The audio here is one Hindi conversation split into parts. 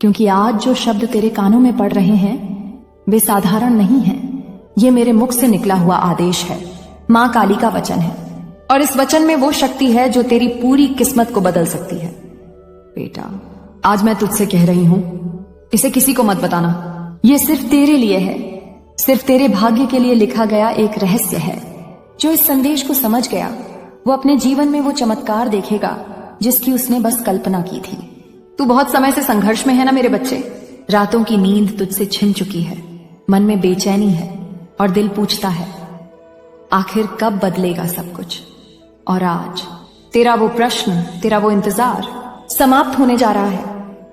क्योंकि आज जो शब्द तेरे कानों में पड़ रहे हैं वे साधारण नहीं हैं। ये मेरे मुख से निकला हुआ आदेश है, मां काली का वचन है, और इस वचन में वो शक्ति है जो तेरी पूरी किस्मत को बदल सकती है। बेटा, आज मैं तुझसे कह रही हूं, इसे किसी को मत बताना। ये सिर्फ तेरे लिए है, सिर्फ तेरे भाग्य के लिए लिखा गया एक रहस्य है। जो इस संदेश को समझ गया वो अपने जीवन में वो चमत्कार देखेगा जिसकी उसने बस कल्पना की थी। तू बहुत समय से संघर्ष में है ना मेरे बच्चे। रातों की नींद तुझसे छिन चुकी है, मन में बेचैनी है और दिल पूछता है आखिर कब बदलेगा सब कुछ। और आज तेरा वो प्रश्न, तेरा वो इंतजार समाप्त होने जा रहा है,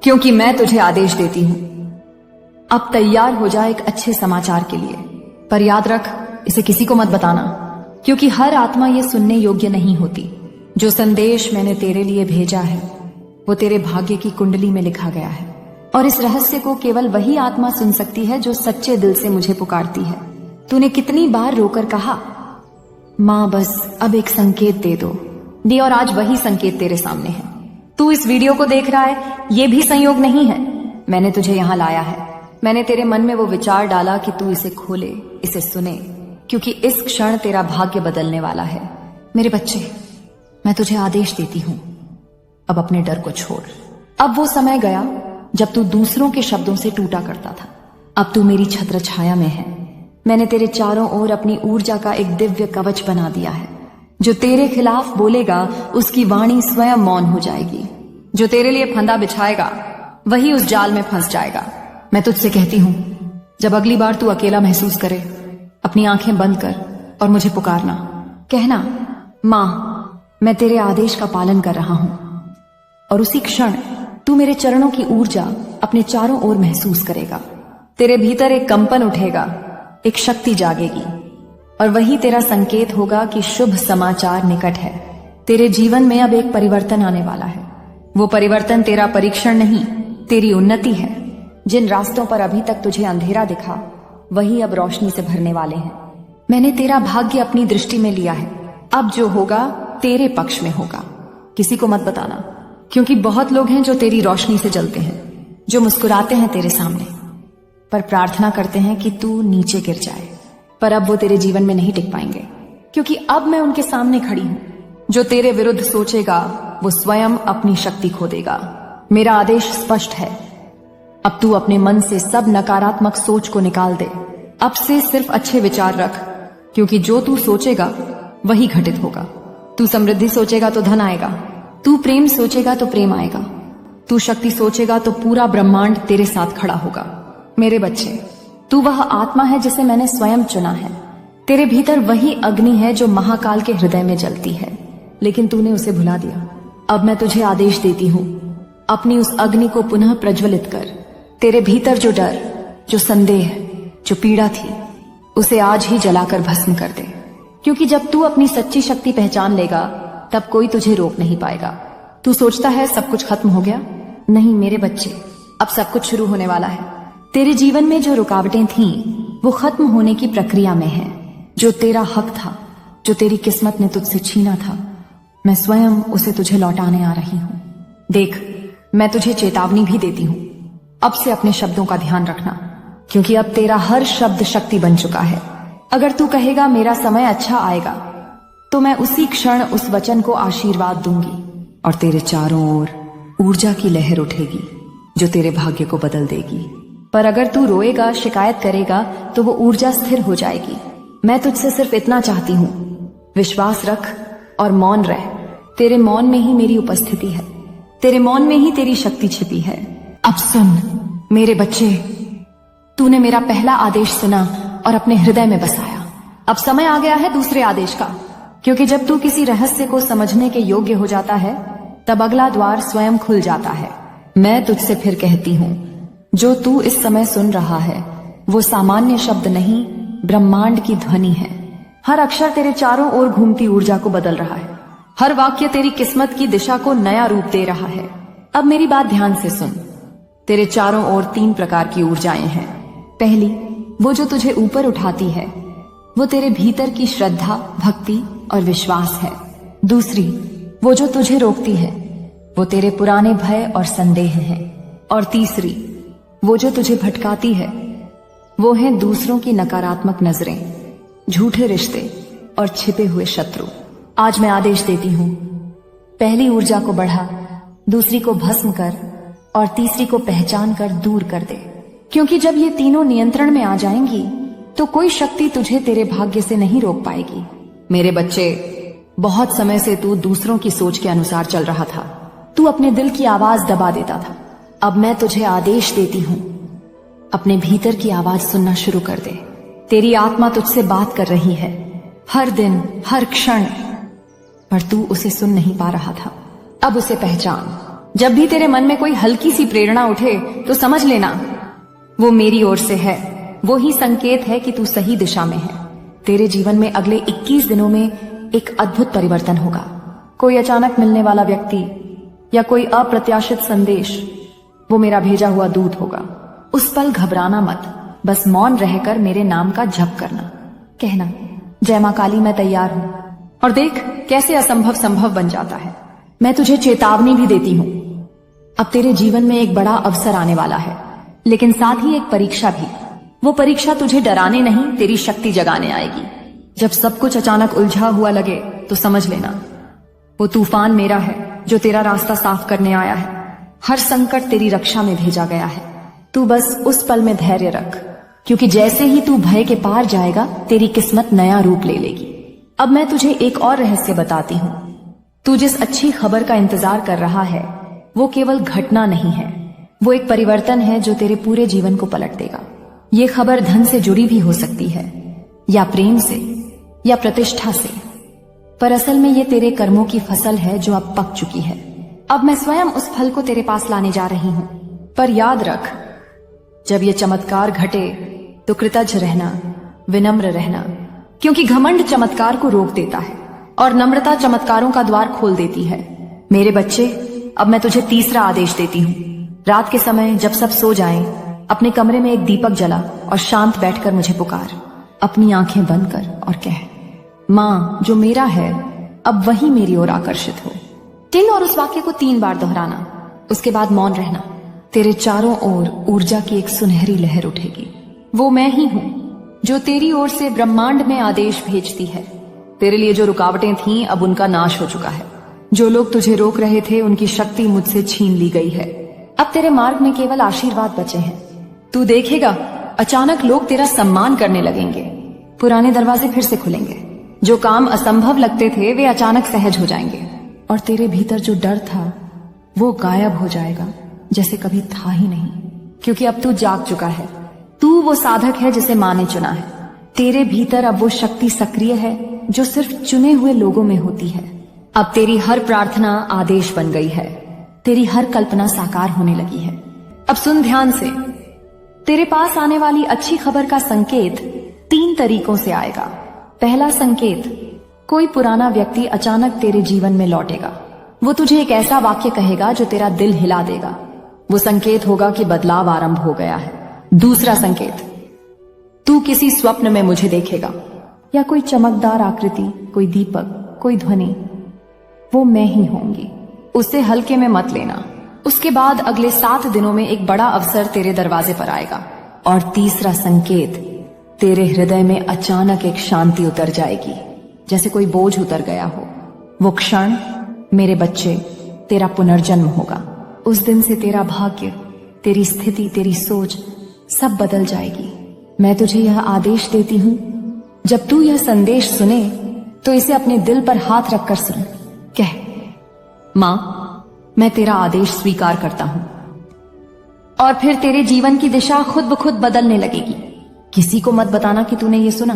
क्योंकि मैं तुझे आदेश देती हूं। अब तैयार हो जा एक अच्छे समाचार के लिए, पर याद रख इसे किसी को मत बताना, क्योंकि हर आत्मा ये सुनने योग्य नहीं होती। जो संदेश मैंने तेरे लिए भेजा है वो तेरे भाग्य की कुंडली में लिखा गया है, और इस रहस्य को केवल वही आत्मा सुन सकती है जो सच्चे दिल से मुझे पुकारती है। तूने कितनी बार रोकर कहा मां बस अब एक संकेत दे दो, दी, और आज वही संकेत तेरे सामने है। तू इस वीडियो को देख रहा है, ये भी संयोग नहीं है। मैंने तुझे यहां लाया है, मैंने तेरे मन में वो विचार डाला कि तू इसे खोले, इसे सुने, क्योंकि इस क्षण तेरा भाग्य बदलने वाला है। मेरे बच्चे, मैं तुझे आदेश देती हूं, अब अपने डर को छोड़। अब वो समय गया जब तू दूसरों के शब्दों से टूटा करता था। अब तू मेरी छत्र छाया में है। मैंने तेरे चारों ओर अपनी ऊर्जा का एक दिव्य कवच बना दिया है। जो तेरे खिलाफ बोलेगा उसकी वाणी स्वयं मौन हो जाएगी। जो तेरे लिए फंदा बिछाएगा वही उस जाल में फंस जाएगा। मैं तुझसे कहती हूं, जब अगली बार तू अकेला महसूस करे, अपनी आंखें बंद कर और मुझे पुकारना। कहना मां, मैं तेरे आदेश का पालन कर रहा हूं। और उसी क्षण तू मेरे चरणों की ऊर्जा अपने चारों ओर महसूस करेगा। तेरे भीतर एक कंपन उठेगा, एक शक्ति जागेगी, और वही तेरा संकेत होगा कि शुभ समाचार निकट है। तेरे जीवन में अब एक परिवर्तन आने वाला है। वो परिवर्तन तेरा परीक्षण नहीं, तेरी उन्नति है। जिन रास्तों पर अभी तक तुझे अंधेरा दिखा वही अब रोशनी से भरने वाले हैं। मैंने तेरा भाग्य अपनी दृष्टि में लिया है। अब जो होगा तेरे पक्ष में होगा। किसी को मत बताना, क्योंकि बहुत लोग हैं जो तेरी रोशनी से जलते हैं, जो मुस्कुराते हैं तेरे सामने, पर प्रार्थना करते हैं कि तू नीचे गिर जाए। पर अब वो तेरे जीवन में नहीं टिक पाएंगे, क्योंकि अब मैं उनके सामने खड़ी हूं। जो तेरे विरुद्ध सोचेगा वो स्वयं अपनी शक्ति खो देगा। मेरा आदेश स्पष्ट है, अब तू अपने मन से सब नकारात्मक सोच को निकाल दे। अब से सिर्फ अच्छे विचार रख, क्योंकि जो तू सोचेगा वही घटित होगा। तू समृद्धि सोचेगा तो धन आएगा, तू प्रेम सोचेगा तो प्रेम आएगा, तू शक्ति सोचेगा तो पूरा ब्रह्मांड तेरे साथ खड़ा होगा। मेरे बच्चे, तू वह आत्मा है जिसे मैंने स्वयं चुना है। तेरे भीतर वही अग्नि है जो महाकाल के हृदय में जलती है, लेकिन तूने उसे भुला दिया। अब मैं तुझे आदेश देती हूं, अपनी उस अग्नि को पुनः प्रज्वलित कर। तेरे भीतर जो डर, जो संदेह, जो पीड़ा थी, उसे आज ही जलाकर भस्म कर दे, क्योंकि जब तू अपनी सच्ची शक्ति पहचान लेगा तब कोई तुझे रोक नहीं पाएगा। तू सोचता है सब कुछ खत्म हो गया? नहीं मेरे बच्चे, अब सब कुछ शुरू होने वाला है। तेरे जीवन में जो रुकावटें थीं वो खत्म होने की प्रक्रिया में है। जो तेरा हक था, जो तेरी किस्मत ने तुझसे छीना था, मैं स्वयं उसे तुझे लौटाने आ रही हूं। देख, मैं तुझे चेतावनी भी देती हूं, अब से अपने शब्दों का ध्यान रखना, क्योंकि अब तेरा हर शब्द शक्ति बन चुका है। अगर तू कहेगा मेरा समय अच्छा आएगा, तो मैं उसी क्षण उस वचन को आशीर्वाद दूंगी और तेरे चारों ओर ऊर्जा की लहर उठेगी जो तेरे भाग्य को बदल देगी। पर अगर तू रोएगा, शिकायत करेगा, तो वो ऊर्जा स्थिर हो जाएगी। मैं तुझसे सिर्फ इतना चाहती हूं, विश्वास रख और मौन रह। तेरे मौन में ही मेरी उपस्थिति है, तेरे मौन में ही तेरी शक्ति छिपी है। अब सुन मेरे बच्चे, तूने मेरा पहला आदेश सुना और अपने हृदय में बसाया। अब समय आ गया है दूसरे आदेश का, क्योंकि जब तू किसी रहस्य को समझने के योग्य हो जाता है तब अगला द्वार स्वयं खुल जाता है। मैं तुझसे फिर कहती हूं, जो तू इस समय सुन रहा है वो सामान्य शब्द नहीं, ब्रह्मांड की ध्वनि है। हर अक्षर तेरे चारों ओर घूमती ऊर्जा को बदल रहा है। हर वाक्य तेरी किस्मत की दिशा को नया रूप दे रहा है। अब मेरी बात ध्यान से सुन। तेरे चारों ओर 3 प्रकार की ऊर्जाएं हैं। पहली, वो जो तुझे ऊपर उठाती है, वो तेरे भीतर की श्रद्धा, भक्ति और विश्वास है। दूसरी, वो जो तुझे रोकती है, वो तेरे पुराने भय और संदेह हैं। और तीसरी, वो जो तुझे भटकाती है, वो है दूसरों की नकारात्मक नजरें, झूठे रिश्ते और छिपे हुए शत्रु। आज मैं आदेश देती हूं, पहली ऊर्जा को बढ़ा, दूसरी को भस्म कर और तीसरी को पहचान कर दूर कर दे। क्योंकि जब ये तीनों नियंत्रण में आ जाएंगी तो कोई शक्ति तुझे तेरे भाग्य से नहीं रोक पाएगी। मेरे बच्चे, बहुत समय से तू दूसरों की सोच के अनुसार चल रहा था। तू अपने दिल की आवाज दबा देता था। अब मैं तुझे आदेश देती हूं, अपने भीतर की आवाज सुनना शुरू कर दे। तेरी आत्मा तुझसे बात कर रही है, हर दिन, हर क्षण, पर तू उसे सुन नहीं पा रहा था। अब उसे पहचान। जब भी तेरे मन में कोई हल्की सी प्रेरणा उठे तो समझ लेना वो मेरी ओर से है। वो ही संकेत है कि तू सही दिशा में है। तेरे जीवन में अगले 21 दिनों में एक अद्भुत परिवर्तन होगा। कोई अचानक मिलने वाला व्यक्ति या कोई अप्रत्याशित संदेश, वो मेरा भेजा हुआ दूत होगा। उस पल घबराना मत, बस मौन रहकर मेरे नाम का जप करना, कहना जय मां काली, मैं तैयार हूं। और देख कैसे असंभव संभव बन जाता है। मैं तुझे चेतावनी भी देती हूं, अब तेरे जीवन में एक बड़ा अवसर आने वाला है, लेकिन साथ ही एक परीक्षा भी। वो परीक्षा तुझे डराने नहीं, तेरी शक्ति जगाने आएगी। जब सब कुछ अचानक उलझा हुआ लगे तो समझ लेना वो तूफान मेरा है, जो तेरा रास्ता साफ करने आया है। हर संकट तेरी रक्षा में भेजा गया है। तू बस उस पल में धैर्य रख, क्योंकि जैसे ही तू भय के पार जाएगा, तेरी किस्मत नया रूप ले लेगी। अब मैं तुझे एक और रहस्य बताती हूँ। तू जिस अच्छी खबर का इंतजार कर रहा है, वो केवल घटना नहीं है, वो एक परिवर्तन है जो तेरे पूरे जीवन को पलट देगा। ये खबर धन से जुड़ी भी हो सकती है, या प्रेम से, या प्रतिष्ठा से, पर असल में ये तेरे कर्मों की फसल है जो अब पक चुकी है। अब मैं स्वयं उस फल को तेरे पास लाने जा रही हूं। पर याद रख, जब ये चमत्कार घटे तो कृतज्ञ रहना, विनम्र रहना, क्योंकि घमंड चमत्कार को रोक देता है और नम्रता चमत्कारों का द्वार खोल देती है। मेरे बच्चे, अब मैं तुझे तीसरा आदेश देती हूँ। रात के समय जब सब सो जाएं, अपने कमरे में एक दीपक जला और शांत बैठकर मुझे पुकार, अपनी आंखें बंद कर और कह, मां जो मेरा है अब वही मेरी ओर आकर्षित हो। टिन और उस वाक्य को 3 बार दोहराना, उसके बाद मौन रहना। तेरे चारों ओर ऊर्जा की एक सुनहरी लहर उठेगी। वो मैं ही हूं जो तेरी ओर से ब्रह्मांड में आदेश भेजती है। तेरे लिए जो रुकावटें थीं, अब उनका नाश हो चुका है। जो लोग तुझे रोक रहे थे, उनकी शक्ति मुझसे छीन ली गई है। अब तेरे मार्ग में केवल आशीर्वाद बचे हैं। तू देखेगा, अचानक लोग तेरा सम्मान करने लगेंगे। पुराने दरवाजे फिर से खुलेंगे। जो काम असंभव लगते थे, वे अचानक सहज हो जाएंगे। और तेरे भीतर जो डर था, वो गायब हो जाएगा, जैसे कभी था ही नहीं। क्योंकि अब तू जाग चुका है। तू वो साधक है जिसे मां ने चुना है। तेरे भीतर अब वो शक्ति सक्रिय है जो सिर्फ चुने हुए लोगों में होती है। अब तेरी हर प्रार्थना आदेश बन गई है। तेरी हर कल्पना साकार होने लगी है। अब सुन ध्यान से, तेरे पास आने वाली अच्छी खबर का संकेत 3 तरीकों से आएगा। पहला संकेत, कोई पुराना व्यक्ति अचानक तेरे जीवन में लौटेगा। वो तुझे एक ऐसा वाक्य कहेगा जो तेरा दिल हिला देगा। वो संकेत होगा कि बदलाव आरंभ हो गया है। दूसरा संकेत, तू किसी स्वप्न में मुझे देखेगा, या कोई चमकदार आकृति, कोई दीपक, कोई ध्वनि, वो मैं ही होंगी। उसे हल्के में मत लेना। उसके बाद अगले 7 दिनों में एक बड़ा अवसर तेरे दरवाजे पर आएगा। और तीसरा संकेत, तेरे हृदय में अचानक एक शांति उतर जाएगी, जैसे कोई बोझ उतर गया हो। वो क्षण, मेरे बच्चे, तेरा पुनर्जन्म होगा। उस दिन से तेरा भाग्य, तेरी स्थिति, तेरी सोच सब बदल जाएगी। मैं तुझे यह आदेश देती हूं, जब तू यह संदेश सुने तो इसे अपने दिल पर हाथ रखकर सुन। कह, मां मैं तेरा आदेश स्वीकार करता हूं। और फिर तेरे जीवन की दिशा खुद ब खुद बदलने लगेगी। किसी को मत बताना कि तूने ये सुना,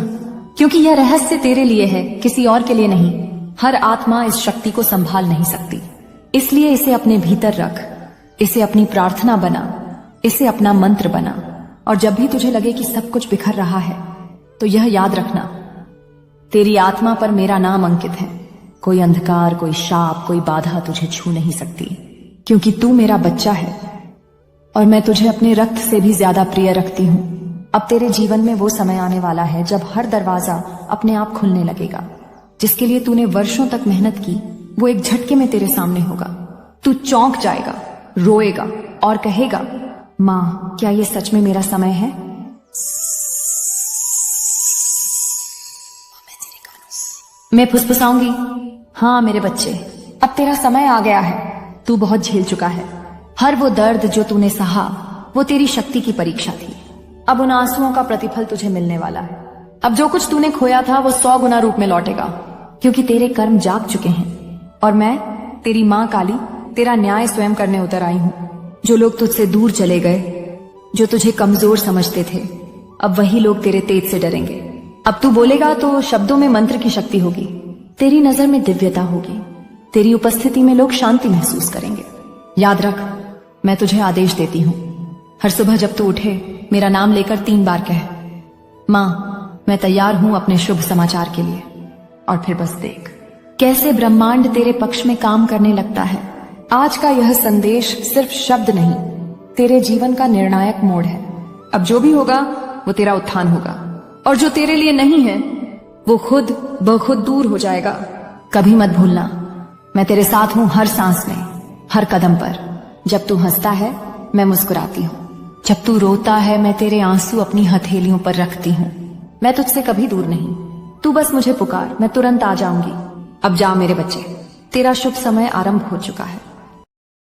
क्योंकि यह रहस्य तेरे लिए है, किसी और के लिए नहीं। हर आत्मा इस शक्ति को संभाल नहीं सकती, इसलिए इसे अपने भीतर रख। इसे अपनी प्रार्थना बना, इसे अपना मंत्र बना। और जब भी तुझे लगे कि सब कुछ बिखर रहा है, तो यह याद रखना, तेरी आत्मा पर मेरा नाम अंकित है। कोई अंधकार, कोई शाप, कोई बाधा तुझे छू नहीं सकती, क्योंकि तू मेरा बच्चा है और मैं तुझे अपने रक्त से भी ज्यादा प्रिय रखती हूं। अब तेरे जीवन में वो समय आने वाला है जब हर दरवाजा अपने आप खुलने लगेगा। जिसके लिए तूने वर्षों तक मेहनत की, वो एक झटके में तेरे सामने होगा। तू चौंक जाएगा, रोएगा और कहेगा, माँ क्या ये सच में मेरा समय है? मैं फुसफुसाऊंगी, हाँ मेरे बच्चे, अब तेरा समय आ गया है। तू बहुत झेल चुका है। हर वो दर्द जो तूने सहा वो तेरी शक्ति की परीक्षा थी। अब उन आंसुओं का प्रतिफल तुझे मिलने वाला है। अब जो कुछ तूने खोया था वो 100 गुना रूप में लौटेगा, क्योंकि तेरे कर्म जाग चुके हैं और मैं तेरी माँ काली तेरा न्याय स्वयं करने उतर आई हूँ। जो लोग तुझसे दूर चले गए, जो तुझे कमजोर समझते थे, अब वही लोग तेरे तेज से डरेंगे। अब तू बोलेगा तो शब्दों में मंत्र की शक्ति होगी, तेरी नजर में दिव्यता होगी, तेरी उपस्थिति में लोग शांति महसूस करेंगे। याद रख, मैं तुझे आदेश देती हूँ, हर सुबह जब तू उठे मेरा नाम लेकर 3 बार कह, माँ मैं तैयार हूं अपने शुभ समाचार के लिए। और फिर बस देख कैसे ब्रह्मांड तेरे पक्ष में काम करने लगता है। आज का यह संदेश सिर्फ शब्द नहीं, तेरे जीवन का निर्णायक मोड़ है। अब जो भी होगा वो तेरा उत्थान होगा, और जो तेरे लिए नहीं है वो खुद ब खुद दूर हो जाएगा। कभी मत भूलना, मैं तेरे साथ हूं हर सांस में, हर कदम पर। जब तू हंसता है मैं मुस्कुराती हूँ, जब तू रोता है मैं तेरे आंसू अपनी हथेलियों पर रखती हूँ। मैं तुझसे कभी दूर नहीं, तू बस मुझे पुकार, मैं तुरंत आ जाऊंगी। अब जा मेरे बच्चे, तेरा शुभ समय आरंभ हो चुका है।